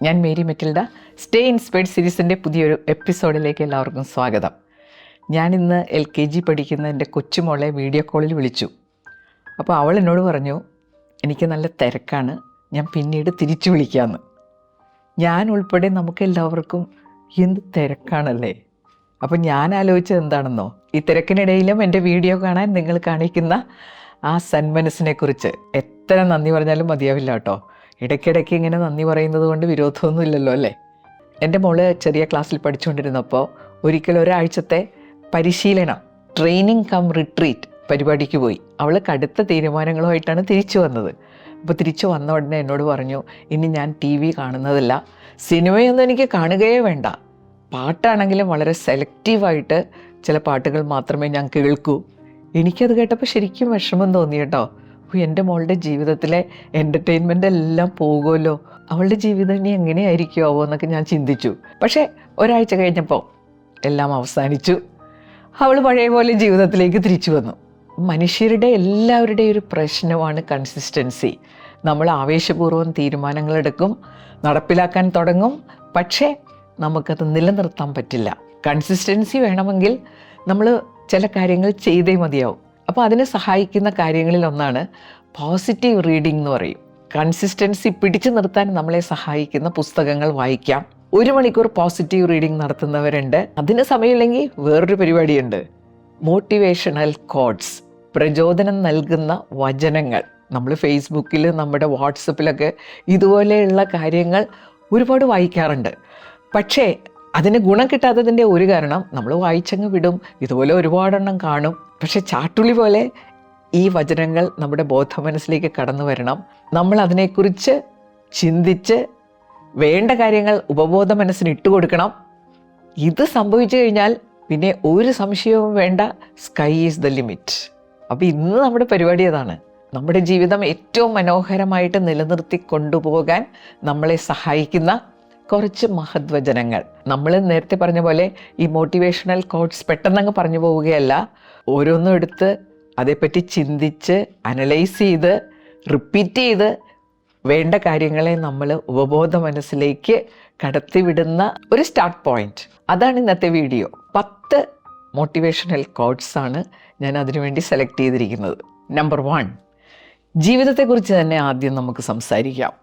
ഞാൻ Mary Metilda. Stay inspired സീരീസിൻ്റെ പുതിയൊരു എപ്പിസോഡിലേക്ക് എല്ലാവർക്കും സ്വാഗതം. ഞാനിന്ന് LKG പഠിക്കുന്ന എൻ്റെ കൊച്ചുമോളെ വീഡിയോ കോളിൽ വിളിച്ചു. അപ്പോൾ അവൾ എന്നോട് പറഞ്ഞു, എനിക്ക് നല്ല തിരക്കാണ്, ഞാൻ പിന്നീട് തിരിച്ചു വിളിക്കാമെന്ന്. ഞാൻ ഉൾപ്പെടെ നമുക്കെല്ലാവർക്കും എന്ത് തിരക്കാണല്ലേ. അപ്പോൾ ഞാൻ ആലോചിച്ചത് എന്താണെന്നോ, ഈ തിരക്കിനിടയിലും എൻ്റെ വീഡിയോ കാണാൻ നിങ്ങൾ കാണിക്കുന്ന ആ സന്മനസ്സിനെക്കുറിച്ച് എത്ര നന്ദി പറഞ്ഞാലും മതിയാവില്ല കേട്ടോ. ഇടയ്ക്കിടയ്ക്ക് ഇങ്ങനെ നന്ദി പറയുന്നത് കൊണ്ട് വിരോധമൊന്നും ഇല്ലല്ലോ അല്ലേ. എൻ്റെ മോള് ചെറിയ ക്ലാസ്സിൽ പഠിച്ചുകൊണ്ടിരുന്നപ്പോൾ ഒരിക്കൽ ഒരാഴ്ചത്തെ പരിശീലനം, ട്രെയിനിങ് കം റിട്രീറ്റ് പരിപാടിക്ക് പോയി. അവൾ കടുത്ത തീരുമാനങ്ങളുമായിട്ടാണ് തിരിച്ചു വന്നത്. അപ്പോൾ തിരിച്ചു വന്ന ഉടനെ എന്നോട് പറഞ്ഞു, ഇനി ഞാൻ TV കാണുന്നതല്ല, സിനിമയൊന്നും എനിക്ക് കാണുകയേ വേണ്ട, പാട്ടാണെങ്കിലും വളരെ സെലക്റ്റീവായിട്ട് ചില പാട്ടുകൾ മാത്രമേ ഞാൻ കേൾക്കൂ. എനിക്കത് കേട്ടപ്പോൾ ശരിക്കും വിഷമം തോന്നി കേട്ടോ. എൻ്റെ മോളുടെ ജീവിതത്തിലെ എൻ്റർടൈൻമെൻ്റ് എല്ലാം പോകുമല്ലോ, അവളുടെ ജീവിതം ഇനി എങ്ങനെയായിരിക്കുമോ എന്നൊക്കെ ഞാൻ ചിന്തിച്ചു. പക്ഷേ ഒരാഴ്ച കഴിഞ്ഞപ്പോൾ എല്ലാം അവസാനിച്ചു. അവൾ പഴയ പോലെ ജീവിതത്തിലേക്ക് തിരിച്ചു വന്നു. മനുഷ്യരുടെ എല്ലാവരുടെയും ഒരു പ്രശ്നമാണ് കൺസിസ്റ്റൻസി. നമ്മൾ ആവേശപൂർവ്വം തീരുമാനങ്ങളെടുക്കും, നടപ്പിലാക്കാൻ തുടങ്ങും, പക്ഷേ നമുക്കത് നിലനിർത്താൻ പറ്റില്ല. കൺസിസ്റ്റൻസി വേണമെങ്കിൽ നമ്മൾ ചില കാര്യങ്ങൾ ചെയ്തേ മതിയാവും. അപ്പോൾ അതിനെ സഹായിക്കുന്ന കാര്യങ്ങളിലൊന്നാണ് പോസിറ്റീവ് റീഡിംഗ് എന്ന് പറയും. കൺസിസ്റ്റൻസി പിടിച്ചു നിർത്താൻ നമ്മളെ സഹായിക്കുന്ന പുസ്തകങ്ങൾ വായിക്കാം. 1 മണിക്കൂർ പോസിറ്റീവ് റീഡിംഗ് നടത്തുന്നവരുണ്ട്. അതിന് സമയമില്ലെങ്കിൽ വേറൊരു പരിപാടിയുണ്ട്, മോട്ടിവേഷണൽ കോട്ട്സ്, പ്രചോദനം നൽകുന്ന വചനങ്ങൾ. നമ്മൾ ഫേസ്ബുക്കിൽ, നമ്മുടെ വാട്സപ്പിലൊക്കെ ഇതുപോലെയുള്ള കാര്യങ്ങൾ ഒരുപാട് വായിക്കാറുണ്ട്. പക്ഷേ അതിന് ഗുണം കിട്ടാത്തതിൻ്റെ ഒരു കാരണം, നമ്മൾ വായിച്ചങ്ങ് വിടും, ഇതുപോലെ ഒരുപാടെണ്ണം കാണും. പക്ഷെ ചാട്ടുളി പോലെ ഈ വചനങ്ങൾ നമ്മുടെ ബോധമനസ്സിലേക്ക് കടന്നു വരണം. നമ്മൾ അതിനെക്കുറിച്ച് ചിന്തിച്ച് വേണ്ട കാര്യങ്ങൾ ഉപബോധ മനസ്സിന് ഇട്ടുകൊടുക്കണം. ഇത് സംഭവിച്ചു കഴിഞ്ഞാൽ പിന്നെ ഒരു സംശയവും വേണ്ട, സ്കൈ ഈസ് ദ ലിമിറ്റ്. അപ്പോൾ ഇന്ന് നമ്മുടെ പരിപാടി അതാണ്. നമ്മുടെ ജീവിതം ഏറ്റവും മനോഹരമായിട്ട് നിലനിർത്തി കൊണ്ടുപോകാൻ നമ്മളെ സഹായിക്കുന്ന കുറച്ച് മഹത്വചനങ്ങൾ. നമ്മൾ നേരത്തെ പറഞ്ഞ പോലെ ഈ മോട്ടിവേഷണൽ കോട്ട്സ് പെട്ടെന്നങ്ങ് പറഞ്ഞു പോവുകയല്ല, ഓരോന്നും എടുത്ത് അതേപ്പറ്റി ചിന്തിച്ച് അനലൈസ് ചെയ്ത് റിപ്പീറ്റ് ചെയ്ത് വേണ്ട കാര്യങ്ങളെ നമ്മൾ ഉപബോധ മനസ്സിലേക്ക് കടത്തിവിടുന്ന ഒരു സ്റ്റാർട്ട് പോയിന്റ്. അതാണ് ഇന്നത്തെ വീഡിയോ. 10 മോട്ടിവേഷണൽ കോട്ട്സ് ആണ് ഞാൻ അതിനുവേണ്ടി സെലക്ട് ചെയ്തിരിക്കുന്നത്. നമ്പർ 1, ജീവിതത്തെക്കുറിച്ച് തന്നെ ആദ്യം നമുക്ക് സംസാരിക്കാം.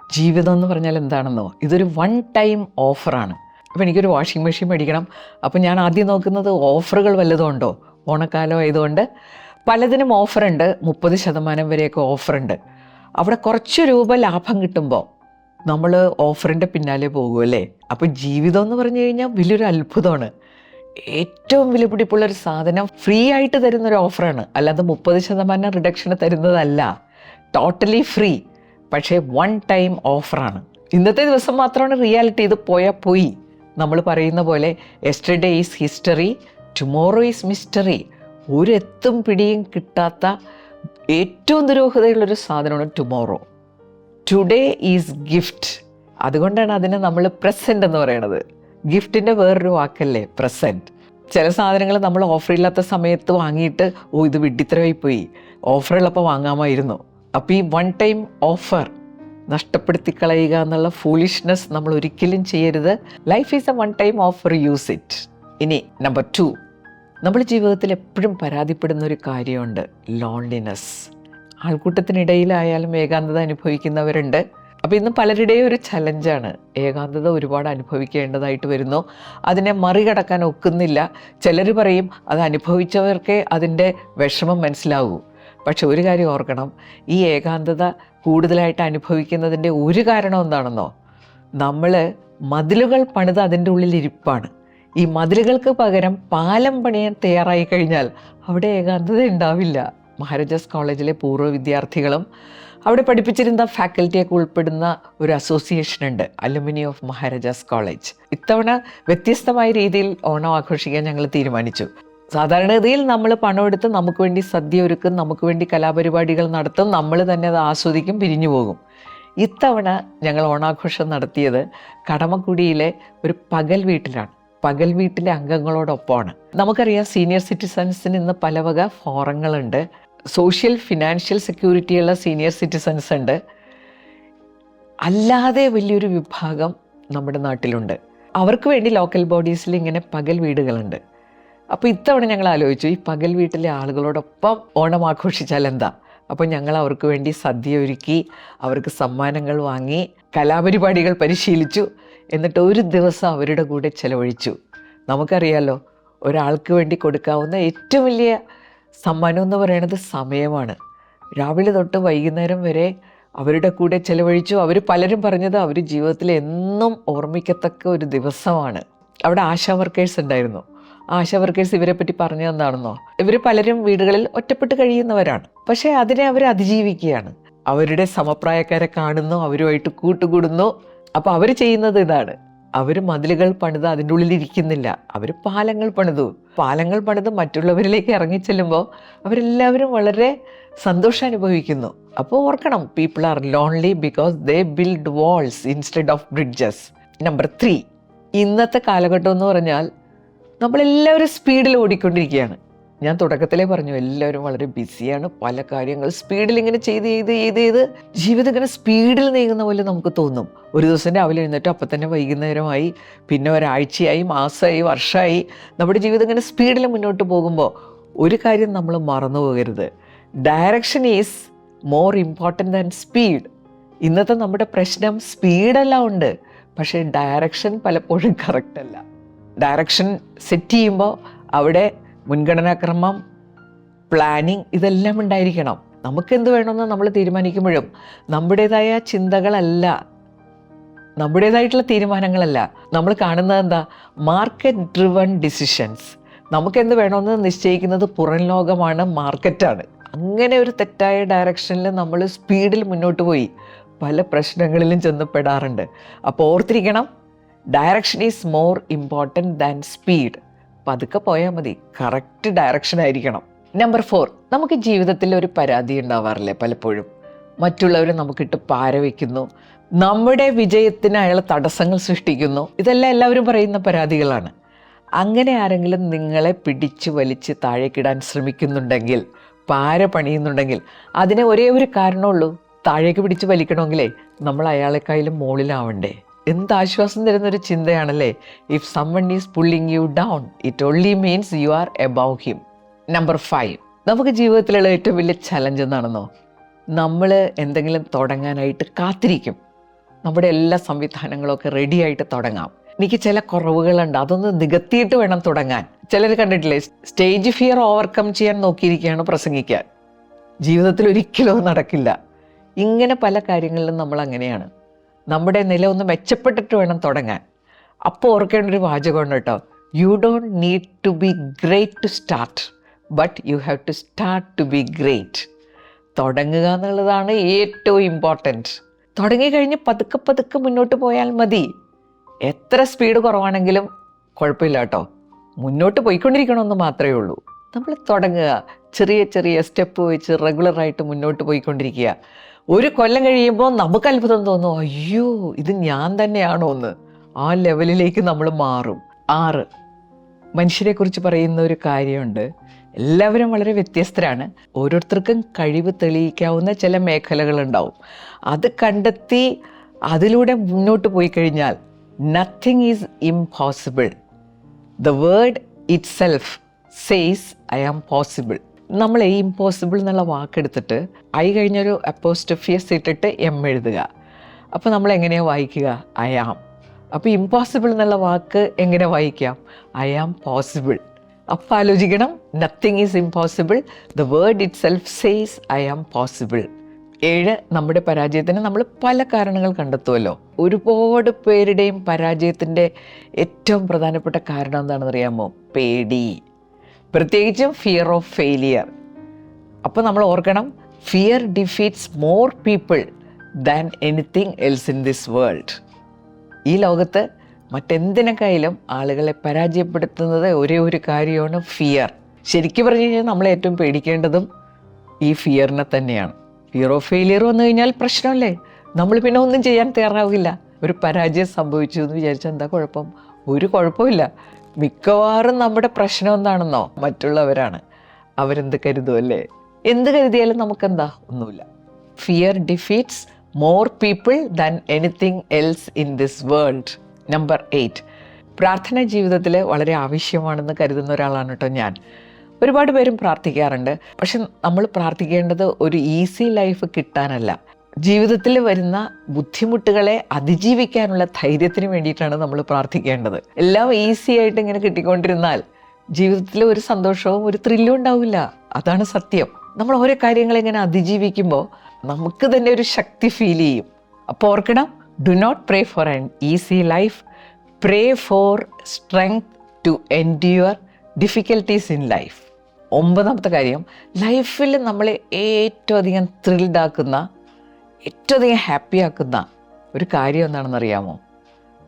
ജീവിതം എന്ന് പറഞ്ഞാൽ എന്താണെന്നോ, ഇതൊരു 1 ടൈം ഓഫറാണ്. അപ്പോൾ എനിക്കൊരു വാഷിംഗ് മെഷീൻ മേടിക്കണം. അപ്പോൾ ഞാൻ ആദ്യം നോക്കുന്നത് ഓഫറുകൾ വല്ലതും ഉണ്ടോ. ഓണക്കാലം ആയതുകൊണ്ട് പലതിനും ഓഫറുണ്ട്, 30% വരെയൊക്കെ ഓഫറുണ്ട്. അവിടെ കുറച്ച് രൂപ ലാഭം കിട്ടുമ്പോൾ നമ്മൾ ഓഫറിൻ്റെ പിന്നാലെ പോകുമല്ലേ. അപ്പോൾ ജീവിതം എന്ന് പറഞ്ഞു കഴിഞ്ഞാൽ വലിയൊരു അത്ഭുതമാണ്. ഏറ്റവും വിലപിടിപ്പുള്ളൊരു സാധനം ഫ്രീ ആയിട്ട് തരുന്നൊരു ഓഫറാണ്, അല്ലാതെ 30% റിഡക്ഷന് തരുന്നതല്ല. ടോട്ടലി ഫ്രീ, പക്ഷേ 1 ടൈം ഓഫറാണ്. ഇന്നത്തെ ദിവസം മാത്രമാണ് റിയാലിറ്റി. ഇത് പോയാൽ പോയി. നമ്മൾ പറയുന്ന പോലെ yesterday is history, tomorrow is mystery. ഒരു എത്തും പിടിയും കിട്ടാത്ത ഏറ്റവും ദുരൂഹതയുള്ളൊരു സാധനമാണ് ടുമോറോ. Today is gift. അതുകൊണ്ടാണ് അതിനെ നമ്മൾ പ്രസൻറ്റ് എന്ന് പറയുന്നത്. ഗിഫ്റ്റിൻ്റെ വേറൊരു വാക്കല്ലേ പ്രസൻറ്റ്. ചില സാധനങ്ങൾ നമ്മൾ ഓഫറില്ലാത്ത സമയത്ത് വാങ്ങിയിട്ട് ഇത് വിഡ്ഢിത്തരമായി പോയി, ഓഫറുള്ളപ്പോൾ വാങ്ങാമായിരുന്നു. അപ്പോൾ ഈ 1 ടൈം ഓഫർ നഷ്ടപ്പെടുത്തി കളയുക എന്നുള്ള ഫൂളിഷ്നെസ് നമ്മൾ ഒരിക്കലും ചെയ്യരുത്. Life is A 1 time offer, use it. ഇനി നമ്പർ 2, നമ്മൾ ജീവിതത്തിൽ എപ്പോഴും പരാതിപ്പെടുന്ന ഒരു കാര്യമുണ്ട്, ലോൺലിനെസ്. ആൾക്കൂട്ടത്തിനിടയിലായാലും ഏകാന്തത അനുഭവിക്കുന്നവരുണ്ട്. അപ്പോൾ ഇന്ന് പലരുടെയും ഒരു ചലഞ്ചാണ്, ഏകാന്തത ഒരുപാട് അനുഭവിക്കേണ്ടതായിട്ട് വരുന്നു, അതിനെ മറികടക്കാൻ ഒക്കുന്നില്ല. ചിലർ പറയും അത് അനുഭവിച്ചവർക്കേ അതിൻ്റെ വിഷമം മനസ്സിലാവൂ. പക്ഷെ ഒരു കാര്യം ഓർക്കണം, ഈ ഏകാന്തത കൂടുതലായിട്ട് അനുഭവിക്കുന്നതിൻ്റെ ഒരു കാരണം എന്താണെന്നോ, നമ്മൾ മതിലുകൾ പണിത് അതിൻ്റെ ഉള്ളിൽ ഇരിപ്പാണ്. ഈ മതിലുകൾക്ക് പകരം പാലം പണിയാൻ തയ്യാറായി കഴിഞ്ഞാൽ അവിടെ ഏകാന്തത ഉണ്ടാവില്ല. മഹാരാജാസ് കോളേജിലെ പൂർവ്വ വിദ്യാർത്ഥികളും അവിടെ പഠിപ്പിച്ചിരുന്ന ഫാക്കൽറ്റിയൊക്കെ ഉൾപ്പെടുന്ന ഒരു അസോസിയേഷൻ ഉണ്ട്, അലുമിനി ഓഫ് മഹാരാജാസ് കോളേജ്. ഇത്തവണ വ്യത്യസ്തമായ രീതിയിൽ ഓണം ആഘോഷിക്കാൻ ഞങ്ങൾ തീരുമാനിച്ചു. സാധാരണഗതിയിൽ നമ്മൾ പണം എടുത്ത് നമുക്ക് വേണ്ടി സദ്യ ഒരുക്കും, നമുക്ക് വേണ്ടി കലാപരിപാടികൾ നടത്തും, നമ്മൾ തന്നെ അത് ആസ്വദിക്കും, പിരിഞ്ഞു പോകും. ഇത്തവണ ഞങ്ങൾ ഓണാഘോഷം നടത്തിയത് കടമക്കുടിയിലെ ഒരു പകൽ വീട്ടിലാണ്. പകൽ വീട്ടിലെ അംഗങ്ങളോടൊപ്പമാണ്. നമുക്കറിയാം സീനിയർ സിറ്റിസൺസിന് ഇന്ന് പല വക ഫോറങ്ങളുണ്ട്. സോഷ്യൽ ഫിനാൻഷ്യൽ സെക്യൂരിറ്റിയുള്ള സീനിയർ സിറ്റിസൺസ് ഉണ്ട്. അല്ലാതെ വലിയൊരു വിഭാഗം നമ്മുടെ നാട്ടിലുണ്ട്. അവർക്ക് വേണ്ടി ലോക്കൽ ബോഡീസിൽ ഇങ്ങനെ പകൽ വീടുകളുണ്ട്. അപ്പോൾ ഇത്തവണ ഞങ്ങൾ ആലോചിച്ചു, ഈ പകൽ വീട്ടിലെ ആളുകളോടൊപ്പം ഓണം ആഘോഷിച്ചാൽ എന്താ? അപ്പോൾ ഞങ്ങൾ അവർക്ക് വേണ്ടി സദ്യ ഒരുക്കി, അവർക്ക് സമ്മാനങ്ങൾ വാങ്ങി, കലാപരിപാടികൾ പരിശീലിച്ചു. എന്നിട്ട് ഒരു ദിവസം അവരുടെ കൂടെ ചെലവഴിച്ചു. നമുക്കറിയാലോ, ഒരാൾക്ക് വേണ്ടി കൊടുക്കാവുന്ന ഏറ്റവും വലിയ സമ്മാനം എന്ന് പറയുന്നത് സമയമാണ്. രാവിലെ തൊട്ട് വൈകുന്നേരം വരെ അവരുടെ കൂടെ ചെലവഴിച്ചു. അവർ പലരും പറഞ്ഞത് അവർ ജീവിതത്തിൽ എന്നും ഓർമ്മിക്കത്തക്ക ഒരു ദിവസമാണ്. അവിടെ ആശാ വർക്കേഴ്സ് ഉണ്ടായിരുന്നു. ആശാ വർക്കേഴ്സ് ഇവരെ പറ്റി പറഞ്ഞത് എന്താണെന്നോ, ഇവർ പലരും വീടുകളിൽ ഒറ്റപ്പെട്ട് കഴിയുന്നവരാണ്. പക്ഷേ അതിനെ അവർ അതിജീവിക്കുകയാണ്. അവരുടെ സമപ്രായക്കാരെ കാണുന്നു, അവരുമായിട്ട് കൂട്ടുകൂടുന്നു. അപ്പോൾ അവർ ചെയ്യുന്നത് ഇതാണ്, അവർ മതിലുകൾ പണിത് അതിൻ്റെ ഉള്ളിലിരിക്കുന്നില്ല, അവർ പാലങ്ങൾ പണിത് മറ്റുള്ളവരിലേക്ക് ഇറങ്ങിച്ചെല്ലുമ്പോൾ അവരെല്ലാവരും വളരെ സന്തോഷം അനുഭവിക്കുന്നു. അപ്പോൾ ഓർക്കണം, people are lonely because they build walls instead of bridges. Number 3, ഇന്നത്തെ കാലഘട്ടം എന്ന് പറഞ്ഞാൽ നമ്മളെല്ലാവരും സ്പീഡിൽ ഓടിക്കൊണ്ടിരിക്കുകയാണ്. ഞാൻ തുടക്കത്തിലേ പറഞ്ഞു, എല്ലാവരും വളരെ ബിസിയാണ്. പല കാര്യങ്ങൾ സ്പീഡിൽ ഇങ്ങനെ ചെയ്ത് ജീവിതം ഇങ്ങനെ സ്പീഡിൽ നീങ്ങുന്ന പോലെ നമുക്ക് തോന്നും. ഒരു ദിവസം രാവിലെ എഴുന്നേറ്റ് അപ്പം തന്നെ വൈകുന്നേരമായി, പിന്നെ ഒരാഴ്ചയായി, മാസമായി, വർഷമായി. നമ്മുടെ ജീവിതം ഇങ്ങനെ സ്പീഡിൽ മുന്നോട്ട് പോകുമ്പോൾ ഒരു കാര്യം നമ്മൾ മറന്നു പോകരുത്, direction is more important than speed. ഇന്നത്തെ നമ്മുടെ പ്രശ്നം സ്പീഡെല്ലാം ഉണ്ട്, പക്ഷേ ഡയറക്ഷൻ പലപ്പോഴും കറക്റ്റല്ല. ഡയറക്ഷൻ സെറ്റ് ചെയ്യുമ്പോൾ അവിടെ മുൻഗണനാക്രമം, പ്ലാനിങ് ഇതെല്ലാം ഉണ്ടായിരിക്കണം. നമുക്കെന്ത് വേണമെന്ന് നമ്മൾ തീരുമാനിക്കുമ്പോഴും നമ്മുടേതായ ചിന്തകളല്ല, നമ്മുടേതായിട്ടുള്ള തീരുമാനങ്ങളല്ല നമ്മൾ കാണുന്നത്. എന്താ? Market driven decisions. നമുക്കെന്ത് വേണമെന്ന് നിശ്ചയിക്കുന്നത് പുറം ലോകമാണ്, മാർക്കറ്റാണ്. അങ്ങനെ ഒരു തെറ്റായ ഡയറക്ഷനിൽ നമ്മൾ സ്പീഡിൽ മുന്നോട്ട് പോയി പല പ്രശ്നങ്ങളിലും ചെന്നപ്പെടാറുണ്ട്. അപ്പോൾ ഓർത്തിരിക്കണം, direction is more important than speed. പതുക്കെ പോയാൽ മതി, കറക്റ്റ് ഡയറക്ഷൻ ആയിരിക്കണം. നമ്പർ 4, നമുക്ക് ജീവിതത്തിൽ ഒരു പരാതി ഉണ്ടാവാറില്ലേ പലപ്പോഴും? മറ്റുള്ളവർ നമുക്കിട്ട് പാര വയ്ക്കുന്നു, നമ്മുടെ വിജയത്തിന് അയാൾ തടസ്സങ്ങൾ സൃഷ്ടിക്കുന്നു. ഇതെല്ലാം എല്ലാവരും പറയുന്ന പരാതികളാണ്. അങ്ങനെ ആരെങ്കിലും നിങ്ങളെ പിടിച്ചു വലിച്ച് താഴേക്കിടാൻ ശ്രമിക്കുന്നുണ്ടെങ്കിൽ, പാര പണിയുന്നുണ്ടെങ്കിൽ, അതിന് ഒരേ ഒരു കാരണമുള്ളൂ, താഴേക്ക് പിടിച്ച് വലിക്കണമെങ്കിലേ നമ്മൾ അയാളെക്കാളും മുകളിലാവണ്ടേ. എന്താശ്വാസം തരുന്നൊരു ചിന്തയാണല്ലേ. If someone is pulling you down, it only means you are above him. Number 5, നമുക്ക് ജീവിതത്തിലുള്ള ഏറ്റവും വലിയ ചലഞ്ച് എന്താണെന്നോ, നമ്മൾ എന്തെങ്കിലും തുടങ്ങാനായിട്ട് കാത്തിരിക്കും. നമ്മുടെ എല്ലാ സംവിധാനങ്ങളൊക്കെ റെഡിയായിട്ട് തുടങ്ങാം. എനിക്ക് ചില കുറവുകളുണ്ട്, അതൊന്ന് നികത്തിയിട്ട് വേണം തുടങ്ങാൻ. ചിലർ കണ്ടിട്ടില്ലേ, സ്റ്റേജ് ഫിയർ ഓവർകം ചെയ്യാൻ നോക്കിയിരിക്കുകയാണ് പ്രസംഗിക്കാൻ. ജീവിതത്തിൽ ഒരിക്കലും നടക്കില്ല. ഇങ്ങനെ പല കാര്യങ്ങളിലും നമ്മൾ അങ്ങനെയാണ്. നമ്മുടെ നില ഒന്ന് മെച്ചപ്പെട്ടിട്ട് വേണം തുടങ്ങാൻ. അപ്പോൾ ഓർക്കേണ്ട ഒരു വാചകമുണ്ട് കേട്ടോ, you don't need to be great to start, but you have to start to be great. തുടങ്ങുക എന്നുള്ളതാണ് ഏറ്റവും ഇമ്പോർട്ടൻറ്റ്. തുടങ്ങിക്കഴിഞ്ഞ് പതുക്കെ മുന്നോട്ട് പോയാൽ മതി. എത്ര സ്പീഡ് കുറവാണെങ്കിലും കുഴപ്പമില്ല കേട്ടോ, മുന്നോട്ട് പോയിക്കൊണ്ടിരിക്കണമെന്ന് മാത്രമേ ഉള്ളൂ. നമ്മൾ തുടങ്ങുക, ചെറിയ സ്റ്റെപ്പ് വെച്ച് റെഗുലറായിട്ട് മുന്നോട്ട് പോയിക്കൊണ്ടിരിക്കുക. ഒരു കൊല്ലം കഴിയുമ്പോൾ നമുക്ക് അത്ഭുതം തോന്നും, അയ്യോ ഇത് ഞാൻ തന്നെയാണോ എന്ന്. ആ ലെവലിലേക്ക് നമ്മൾ മാറും. 6, മനുഷ്യരെക്കുറിച്ച് പറയുന്ന ഒരു കാര്യമുണ്ട്, എല്ലാവരും വളരെ വ്യത്യസ്തരാണ്. ഓരോരുത്തർക്കും കഴിവ് തെളിയിക്കാവുന്ന ചില മേഖലകളുണ്ടാവും. അത് കണ്ടെത്തി അതിലൂടെ മുന്നോട്ട് പോയി കഴിഞ്ഞാൽ nothing is impossible. The word itself says I am possible. നമ്മൾ ഈ ഇമ്പോസിബിൾ എന്നുള്ള വാക്കെടുത്തിട്ട് ഐ കഴിഞ്ഞൊരു അപ്പോസ്ട്രോഫിയസ് ഇട്ടിട്ട് എം എഴുതുക. അപ്പോൾ നമ്മൾ എങ്ങനെയാണ് വായിക്കുക? I am. അപ്പോൾ ഇമ്പോസിബിൾ എന്നുള്ള വാക്ക് എങ്ങനെ വായിക്കാം? I am possible. അപ്പോൾ ആലോചിക്കണം, nothing is impossible, the word itself says I am possible. 7, നമ്മുടെ പരാജയത്തിന് നമ്മൾ പല കാരണങ്ങൾ കണ്ടെത്തുമല്ലോ. ഒരുപാട് പേരുടെയും പരാജയത്തിൻ്റെ ഏറ്റവും പ്രധാനപ്പെട്ട കാരണം എന്താണെന്ന് അറിയാമോ? പേടി, പ്രത്യേകിച്ചും ഫിയർ ഓഫ് ഫെയിലിയർ. അപ്പോൾ നമ്മൾ ഓർക്കണം, fear defeats more people than anything else in this world. ഈ ലോകത്ത് മറ്റെന്തിനേക്കാളും ആളുകളെ പരാജയപ്പെടുത്തുന്നത് ഒരേ ഒരു കാര്യമാണ് ഫിയർ. ശരിക്കും പറഞ്ഞു കഴിഞ്ഞാൽ നമ്മൾ ഏറ്റവും പേടിക്കേണ്ടതും ഈ ഫിയറിനെ തന്നെയാണ്. ഫിയർ ഓഫ് ഫെയിലിയർ വന്നു കഴിഞ്ഞാൽ പ്രശ്നമല്ലേ, നമ്മൾ പിന്നെ ഒന്നും ചെയ്യാൻ തയ്യാറാവില്ല. ഒരു പരാജയം സംഭവിച്ചു എന്ന് വിചാരിച്ചാൽ എന്താ കുഴപ്പം? ഒരു കുഴപ്പമില്ല. മിക്കവാറും നമ്മുടെ പ്രശ്നം എന്താണെന്നോ, മറ്റുള്ളവരാണ്. അവരെന്ത് കരുതുമല്ലേ? എന്ത് കരുതിയാലും നമുക്കെന്താ? ഒന്നുമില്ല. Fear defeats more people than anything else in this world. Number 8, പ്രാർത്ഥന ജീവിതത്തിൽ വളരെ ആവശ്യമാണെന്ന് കരുതുന്ന ഒരാളാണ് കേട്ടോ ഞാൻ. ഒരുപാട് പേരും പ്രാർത്ഥിക്കാറുണ്ട്. പക്ഷെ നമ്മൾ പ്രാർത്ഥിക്കേണ്ടത് ഒരു ഈസി ലൈഫ് കിട്ടാനല്ല, ജീവിതത്തിൽ വരുന്ന ബുദ്ധിമുട്ടുകളെ അതിജീവിക്കാനുള്ള ധൈര്യത്തിന് വേണ്ടിയിട്ടാണ് നമ്മൾ പ്രാർത്ഥിക്കേണ്ടത്. എല്ലാം ഈസി ആയിട്ട് ഇങ്ങനെ കിട്ടിക്കൊണ്ടിരുന്നാൽ ജീവിതത്തിൽ ഒരു സന്തോഷവും ഒരു ത്രില്ലും ഉണ്ടാവില്ല. അതാണ് സത്യം. നമ്മൾ ഓരോ കാര്യങ്ങൾ ഇങ്ങനെ അതിജീവിക്കുമ്പോൾ നമുക്ക് തന്നെ ഒരു ശക്തി ഫീൽ ചെയ്യും. അപ്പോൾ ഓർക്കണം, do not pray for an easy life, pray for strength to endure difficulties in life. 9ാമത്തെ കാര്യം, ലൈഫിൽ നമ്മളെ ഏറ്റവും അധികം ത്രിൽഡ് ആക്കുന്ന, ഏറ്റവും അധികം ഹാപ്പി ആക്കുന്ന ഒരു കാര്യം എന്താണെന്നറിയാമോ?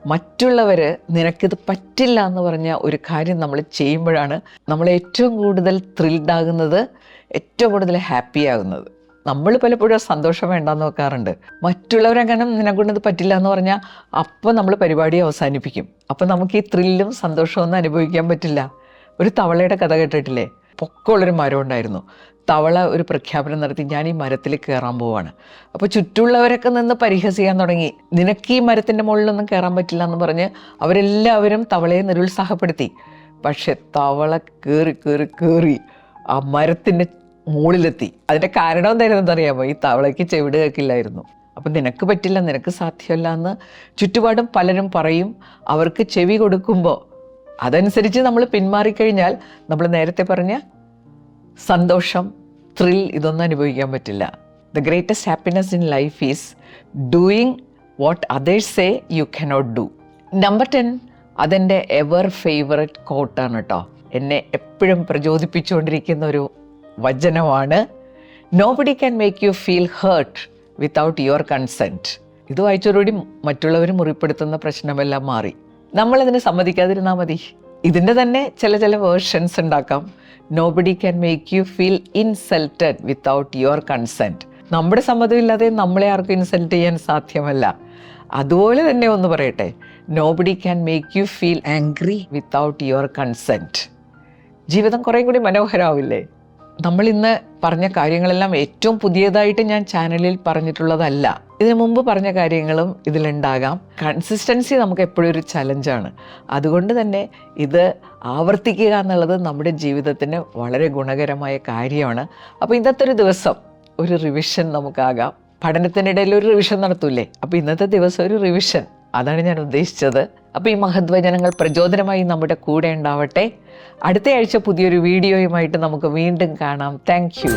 മറ്റുള്ളവർ നിനക്കിത് പറ്റില്ല എന്ന് പറഞ്ഞ ഒരു കാര്യം നമ്മൾ ചെയ്യുമ്പോഴാണ് നമ്മൾ ഏറ്റവും കൂടുതൽ ത്രിൽഡ് ആകുന്നത്, ഏറ്റവും കൂടുതൽ ഹാപ്പി ആകുന്നത്. നമ്മൾ പലപ്പോഴും സന്തോഷം വേണ്ടാന്ന് വെക്കാറുണ്ട്. മറ്റുള്ളവരങ്ങനെ നിനക്കൊണ്ടത് പറ്റില്ല എന്ന് പറഞ്ഞാൽ അപ്പോൾ നമ്മൾ പരിപാടി അവസാനിപ്പിക്കും. അപ്പോൾ നമുക്ക് ഈ ത്രില്ലും സന്തോഷവും ഒന്നും അനുഭവിക്കാൻ പറ്റില്ല. ഒരു തവളയുടെ കഥ കേട്ടിട്ടില്ലേ? പൊക്കമുള്ളൊരു മരം ഉണ്ടായിരുന്നു. തവള ഒരു പ്രഖ്യാപനം നടത്തി, ഞാൻ ഈ മരത്തിൽ കയറാൻ പോവാണ്. അപ്പോൾ ചുറ്റുള്ളവരൊക്കെ നിന്ന് പരിഹസിക്കാൻ തുടങ്ങി. നിനക്ക് ഈ മരത്തിൻ്റെ മുകളിലൊന്നും കയറാൻ പറ്റില്ല എന്ന് പറഞ്ഞ് അവരെല്ലാവരും തവളയെ നിരുത്സാഹപ്പെടുത്തി. പക്ഷെ തവള കയറി ആ മരത്തിൻ്റെ മുകളിലെത്തി. അതിൻ്റെ കാരണം എന്തായിരുന്നു അറിയാമോ? ഈ തവളയ്ക്ക് ചെവിട് കേൾക്കില്ലായിരുന്നു. അപ്പം നിനക്ക് പറ്റില്ല, നിനക്ക് സാധ്യമല്ല എന്ന് ചുറ്റുപാടും പലരും പറയും. അവർക്ക് ചെവി കൊടുക്കുമ്പോൾ അതനുസരിച്ച് നമ്മൾ പിന്മാറിക്കഴിഞ്ഞാൽ നമ്മൾ നേരത്തെ പറഞ്ഞ സന്തോഷം, ത്രിൽ, ഇതൊന്നും അനുഭവിക്കാൻ പറ്റില്ല. The greatest happiness in life is doing what others say you cannot do. Number 10, അതെൻ്റെ എവർ ഫേവററ്റ് കോട്ടാണ് കേട്ടോ. എന്നെ എപ്പോഴും പ്രചോദിപ്പിച്ചുകൊണ്ടിരിക്കുന്ന ഒരു വചനമാണ്. Nobody can make you feel hurt without your consent. ഇത് വായിച്ചതോടുകൂടി മറ്റുള്ളവർ മുറിപ്പെടുത്തുന്ന പ്രശ്നമെല്ലാം മാറി. നമ്മളതിന് സമ്മതിക്കാതിരുന്നാൽ മതി. ഇതിൻ്റെ തന്നെ ചില വേർഷൻസ് ഉണ്ടാക്കാം. Nobody can make you feel insulted without your consent. നമ്മുടെ സമ്മതമില്ലാതെ നമ്മളെ ആർക്കും ഇൻസൾട്ട് ചെയ്യാൻ സാധ്യമല്ല. അതുപോലെ തന്നെ ഒന്ന് പറയട്ടെ, nobody can make you feel angry without your consent. ജീവിതം കുറേ കൂടി മനോഹരമാവില്ലേ? നമ്മളിന്ന് പറഞ്ഞ കാര്യങ്ങളെല്ലാം ഏറ്റവും പുതിയതായിട്ട് ഞാൻ ചാനലിൽ പറഞ്ഞിട്ടുള്ളതല്ല. ഇതിനു മുമ്പ് പറഞ്ഞ കാര്യങ്ങളും ഇതിലുണ്ടാകാം. കൺസിസ്റ്റൻസി നമുക്ക് എപ്പോഴും ഒരു ചലഞ്ചാണ്. അതുകൊണ്ട് തന്നെ ഇത് ആവർത്തിക്കുക എന്നുള്ളത് നമ്മുടെ ജീവിതത്തിന് വളരെ ഗുണകരമായ കാര്യമാണ്. അപ്പോൾ ഇന്നത്തെ ഒരു ദിവസം ഒരു റിവിഷൻ നമുക്കാകാം. പഠനത്തിനിടയിൽ ഒരു റിവിഷൻ നടത്തൂലേ? അപ്പോൾ ഇന്നത്തെ ദിവസം ഒരു റിവിഷൻ, അതാണ് ഞാൻ ഉദ്ദേശിച്ചത്. അപ്പോൾ ഈ മഹത്വചനങ്ങൾ പ്രചോദനമായി നമ്മുടെ കൂടെ ഉണ്ടാവട്ടെ. അടുത്ത ആഴ്ച പുതിയൊരു വീഡിയോയുമായിട്ട് നമുക്ക് വീണ്ടും കാണാം. Thank you.